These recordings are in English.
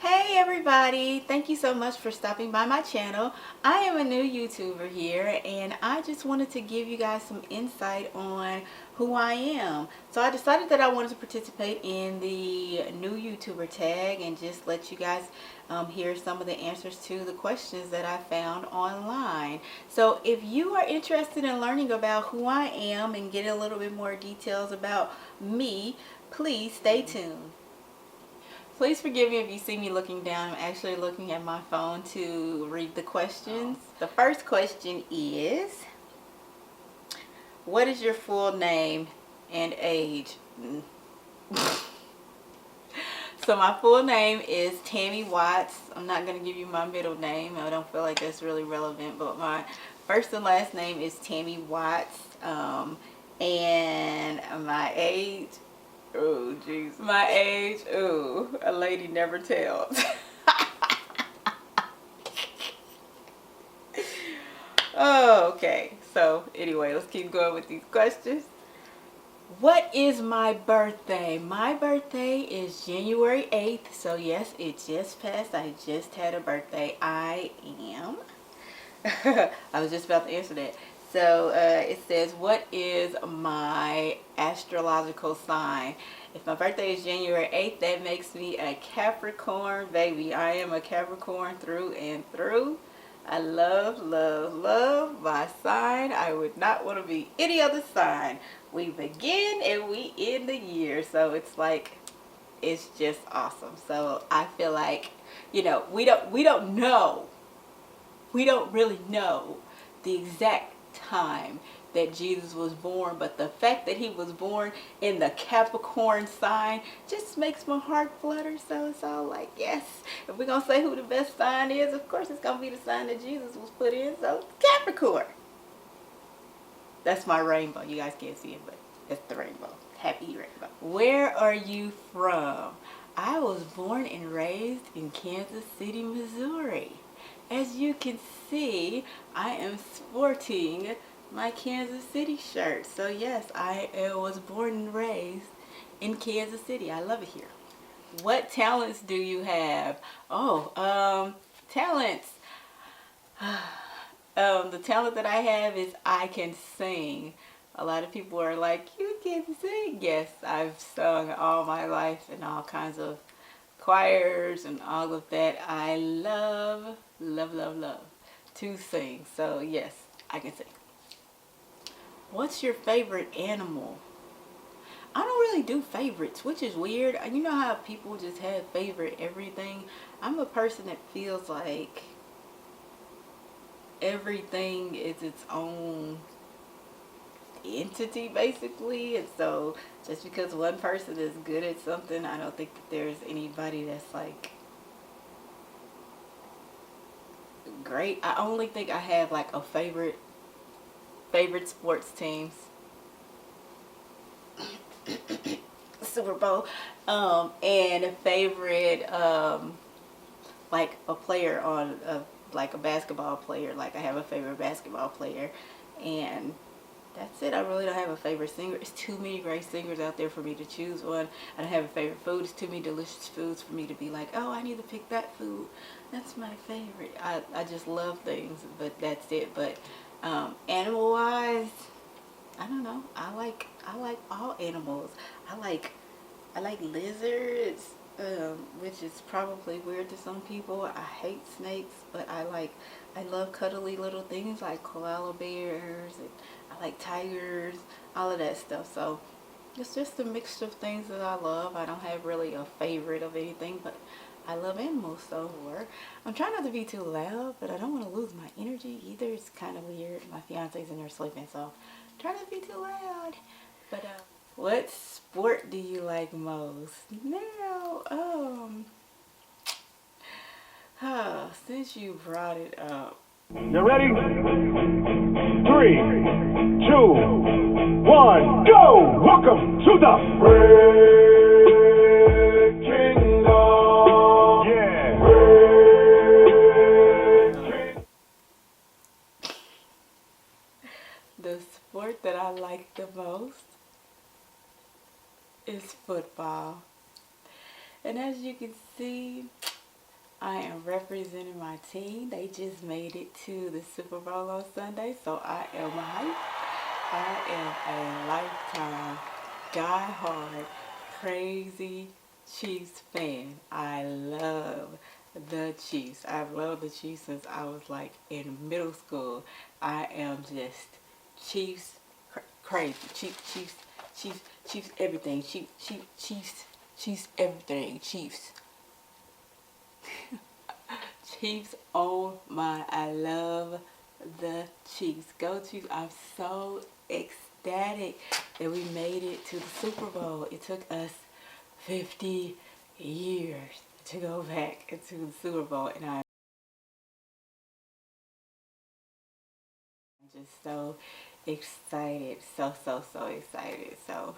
Hey everybody, thank you so much for stopping by my channel. I am a new YouTuber here and I just wanted to give you guys some insight on who I am. So I decided that I wanted to participate in the new YouTuber tag and just let you guys hear some of the answers to the questions that I found online. So if you are interested in learning about who I am and getting a little bit more details about me, please stay tuned. Please forgive me if you see me looking down. I'm actually looking at my phone to read the questions. The first question is, what is your full name and age? So my full name is Tammy Watts. I'm not going to give you my middle name. I don't feel like that's really relevant, but my first and last name is Tammy Watts. And my age, oh jeez, my age, ooh, a lady never tells. Oh, okay, so anyway, let's keep going with these questions. What is my birthday? My birthday is January 8th, so yes, it just passed. I just had a birthday. I am. I was just about to answer that. So it says, what is my astrological sign? If my birthday is January 8th, that makes me a Capricorn, baby. I am a Capricorn through and through. I love, love, love my sign. I would not want to be any other sign. We begin and we end the year. So it's like, it's just awesome. So I feel like, you know, we don't know. We don't really know the exact time that Jesus was born, but the fact that he was born in the Capricorn sign just makes my heart flutter. So it's all like, yes, if we're gonna say who the best sign is, of course it's gonna be the sign that Jesus was put in. So Capricorn. That's my rainbow. You guys can't see it, but it's the rainbow. Happy rainbow. Where are you from? I was born and raised in Kansas City, Missouri. As you can see, I am sporting my Kansas City shirt. So yes, I was born and raised in Kansas City. I love it here. What talents do you have? Oh, talents. The talent that I have is I can sing. A lot of people are like, you can sing. Yes, I've sung all my life in all kinds of choirs and all of that. I love, love, love, love to sing. So yes, I can sing. What's your favorite animal? I don't really do favorites, which is weird. You know how people just have favorite everything? I'm a person that feels like everything is its own entity basically, and so just because one person is good at something, I don't think that there's anybody that's like great. I only think I have like a favorite sports teams. Super Bowl, and a favorite like a player on like a basketball player. Like I have a favorite basketball player, and that's it. I really don't have a favorite singer. It's too many great singers out there for me to choose one. I don't have a favorite food. It's too many delicious foods for me to be like, oh, I need to pick that food. That's my favorite. I just love things, but that's it. But animal wise, I don't know. I like all animals. I like lizards, which is probably weird to some people. I hate snakes, but I love cuddly little things like koala bears, and I like tigers, all of that stuff. So it's just a mixture of things that I love. I don't have really a favorite of anything, but I love animals. So I'm trying not to be too loud, but I don't want to lose my energy either. It's kind of weird. My fiance's in there sleeping, so I'm trying not to be too loud. But what sport do you like most? Now, since you brought it up. You ready? 3, 2, 1, go! Welcome to the Red Kingdom. Yeah. Red The sport that I like the most is football. And as you can see, I am representing my team. They just made it to the Super Bowl on Sunday, so I am hyped. I am a lifetime, die-hard, crazy Chiefs fan. I love the Chiefs. I've loved the Chiefs since I was like in middle school. I am just Chiefs crazy. Chiefs everything. Chiefs everything. Chiefs, oh my, I love the Chiefs. Go Chiefs. I'm so ecstatic that we made it to the Super Bowl. It took us 50 years to go back into the Super Bowl, and I'm just so excited. So excited. So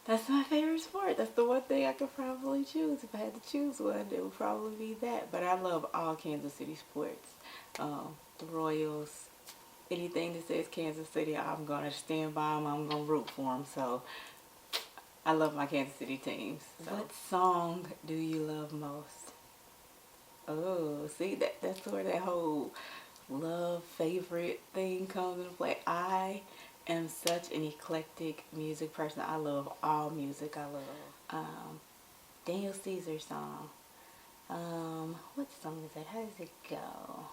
that's my favorite sport. That's the one thing I could probably choose. If I had to choose one, it would probably be that. But I love all Kansas City sports. The Royals, anything that says Kansas City, I'm going to stand by them. I'm going to root for them. So I love my Kansas City teams. So. What song do you love most? Oh, see, that's where that whole love favorite thing comes into play. I am such an eclectic music person. I love all music. I love Daniel Caesar's song. What song is that? How does it go?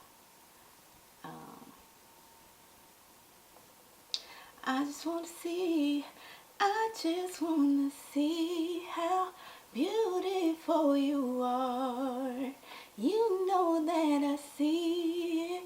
I just want to see, I just want to see how beautiful you are. You know that I see it.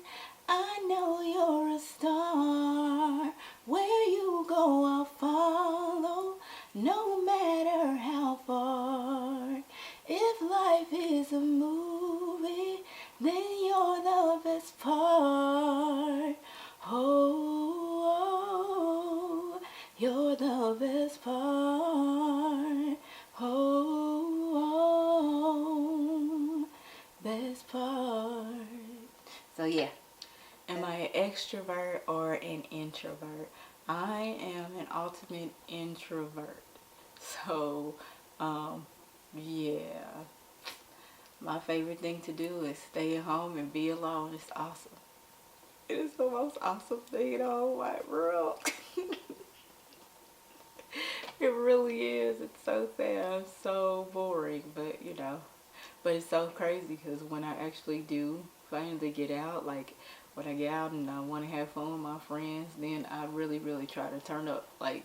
I know you're a star. Where you go, I'll follow, no matter how far. If life is a movie, then you're the best part. Oh, you're the best part. Oh, best part. So yeah, am I an extrovert or an introvert? I am an ultimate introvert. So, yeah. My favorite thing to do is stay at home and be alone. It's awesome. It is the most awesome thing in the whole wide world. It really is. It's so sad. I'm so boring, but you know. But it's so crazy because when I actually do finally get out, like when I get out and I want to have fun with my friends, then I really, really try to turn up. Like,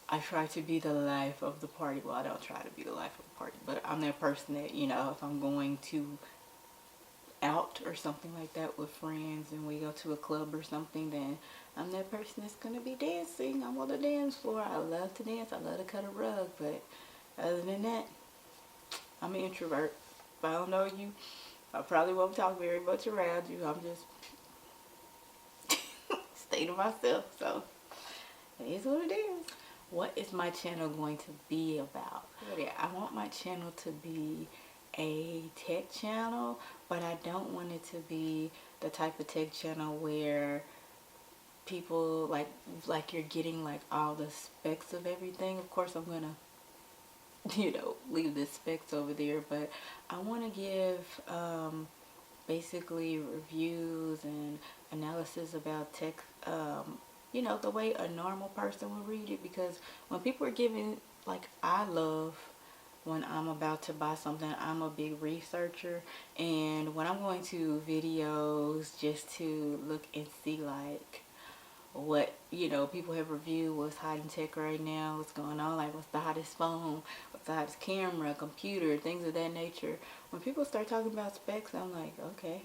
I try to be the life of the party. Well, I don't try to be the life of the party, but I'm that person that, you know, if I'm going to out or something like that with friends and we go to a club or something, then I'm that person that's going to be dancing. I'm on the dance floor. I love to dance. I love to cut a rug, but other than that, I'm an introvert. If I don't know you, I probably won't talk very much around you. I'm just stay to myself. So it is what it is. What is my channel going to be about? I want my channel to be a tech channel, but I don't want it to be the type of tech channel where people like you're getting like all the specs of everything. Of course, I'm gonna leave the specs over there, but I want to give basically reviews and analysis about tech, the way a normal person would read it, because when people are giving, like, I love when I'm about to buy something, I'm a big researcher, and when I'm going to videos just to look and see like what people have reviewed, what's hot in tech right now, what's going on, like what's the hottest phone, what's the hottest camera, computer, things of that nature. When people start talking about specs, I'm like, okay,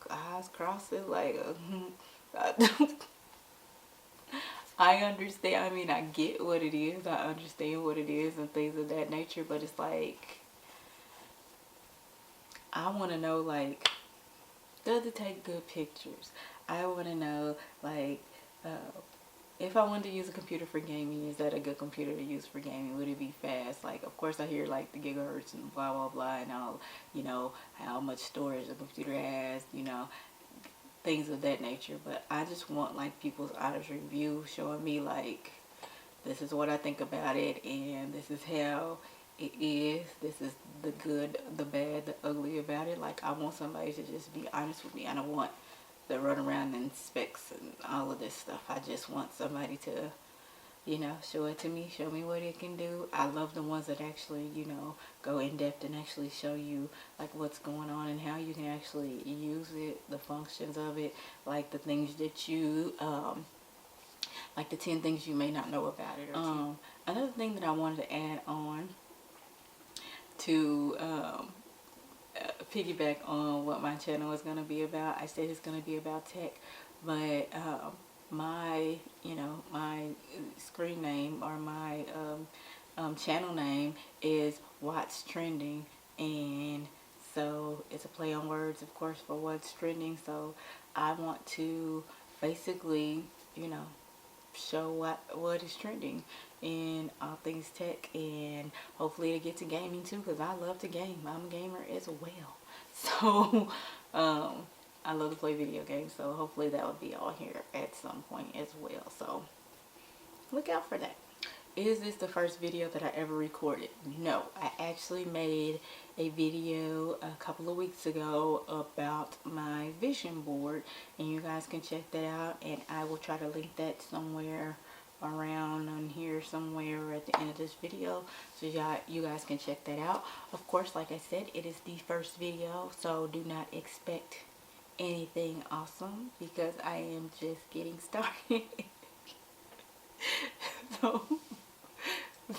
eyes crossing, like I understand. I mean, I get what it is, I understand what it is and things of that nature, but it's like I want to know, like, does it take good pictures? I want to know, like, if I wanted to use a computer for gaming, is that a good computer to use for gaming? Would it be fast? Like, of course I hear like the gigahertz and blah blah blah and all, how much storage a computer has, things of that nature. But I just want like people's honest review showing me like, this is what I think about it, and this is how it is. This is the good, the bad, the ugly about it. Like, I want somebody to just be honest with me. I don't want to run around in specs and all of this stuff. I just want somebody to, show it to me, show me what it can do. I love the ones that actually, go in depth and actually show you like what's going on and how you can actually use it, the functions of it, like the things that you, like the 10 things you may not know about it. Or another thing that I wanted to add on to piggyback on what my channel is going to be about. I said it's going to be about tech, but my screen name or my channel name is What's Trending, and so it's a play on words, of course, for what's trending. So I want to basically, show what is trending in all things tech, and hopefully to get to gaming too, because I love to game. I'm a gamer as well. So I love to play video games, so hopefully that will be all here at some point as well. So look out for that. Is this the first video that I ever recorded? No, I actually made a video a couple of weeks ago about my vision board, and you guys can check that out, and I will try to link that somewhere around on here somewhere at the end of this video, so you guys can check that out. Of course, like I said, it is the first video, so do not expect anything awesome because I am just getting started. So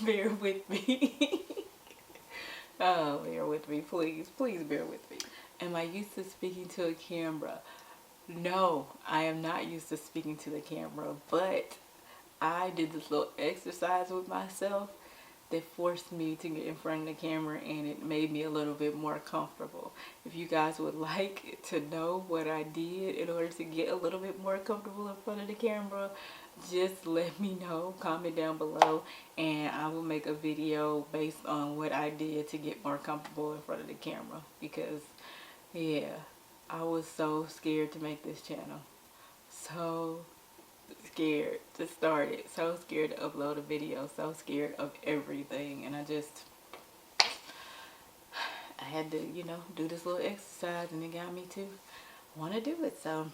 bear with me. Oh, bear with me, please bear with me. Am I used to speaking to a camera? No, I am not used to speaking to the camera, but I did this little exercise with myself that forced me to get in front of the camera, and it made me a little bit more comfortable. If you guys would like to know what I did in order to get a little bit more comfortable in front of the camera, just let me know, comment down below, and I will make a video based on what I did to get more comfortable in front of the camera. Because yeah, I was so scared to make this channel, so scared to start it, so scared to upload a video, so scared of everything, and I had to do this little exercise, and it got me to want to do it. So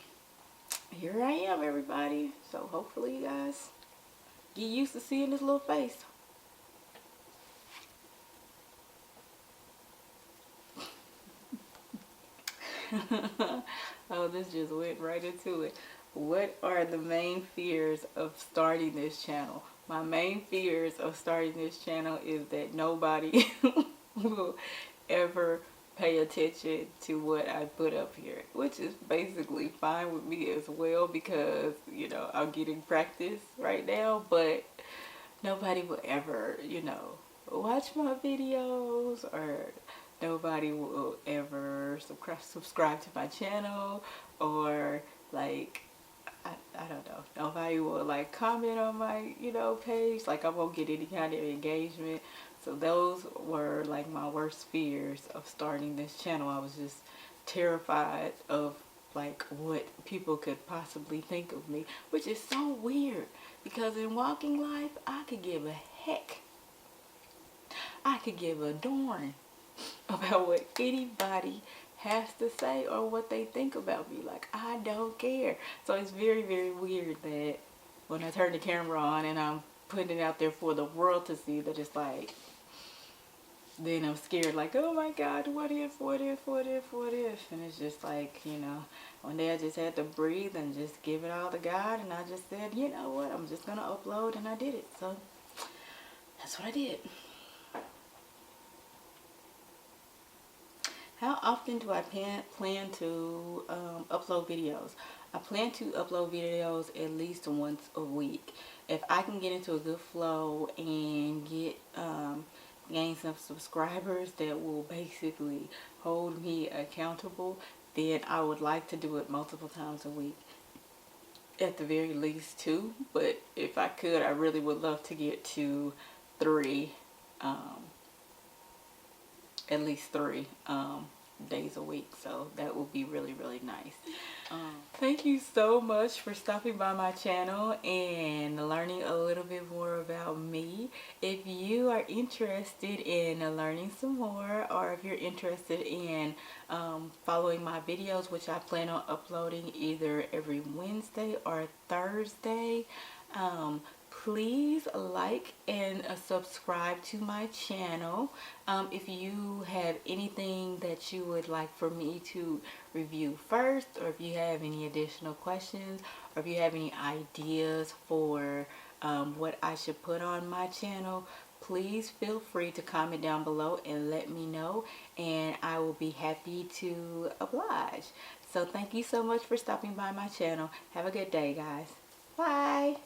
here I am, everybody. So hopefully you guys get used to seeing this little face. Oh, this just went right into it. What are the main fears of starting this channel? My main fears of starting this channel is that nobody will ever pay attention to what I put up here, which is basically fine with me as well, because I'm getting practice right now, but nobody will ever watch my videos, or nobody will ever subscribe to my channel, or like I don't know, nobody will like comment on my page. Like, I won't get any kind of engagement. So those were like my worst fears of starting this channel. I was just terrified of like what people could possibly think of me, which is so weird, because in walking life I could give a heck, I could give a darn about what anybody has to say or what they think about me. Like, I don't care. So it's very, very weird that when I turn the camera on and I'm putting it out there for the world to see, that it's like, then I'm scared, like, oh my God, what if? And it's just like, one day I just had to breathe and just give it all to God, and I just said, you know what, I'm just gonna upload, and I did it. So that's what I did. How often do I plan to upload videos? I plan to upload videos at least once a week. If I can get into a good flow and gain some subscribers that will basically hold me accountable, then I would like to do it multiple times a week. At the very least 2, but if I could, I really would love to get to 3, at least 3 days a week, so that will be really, really nice. Thank you so much for stopping by my channel and learning a little bit more about me. If you are interested in learning some more, or if you're interested in following my videos, which I plan on uploading either every Wednesday or Thursday, please like and subscribe to my channel. If you have anything that you would like for me to review first, or if you have any additional questions, or if you have any ideas for what I should put on my channel, please feel free to comment down below and let me know, and I will be happy to oblige. So thank you so much for stopping by my channel. Have a good day, guys. Bye.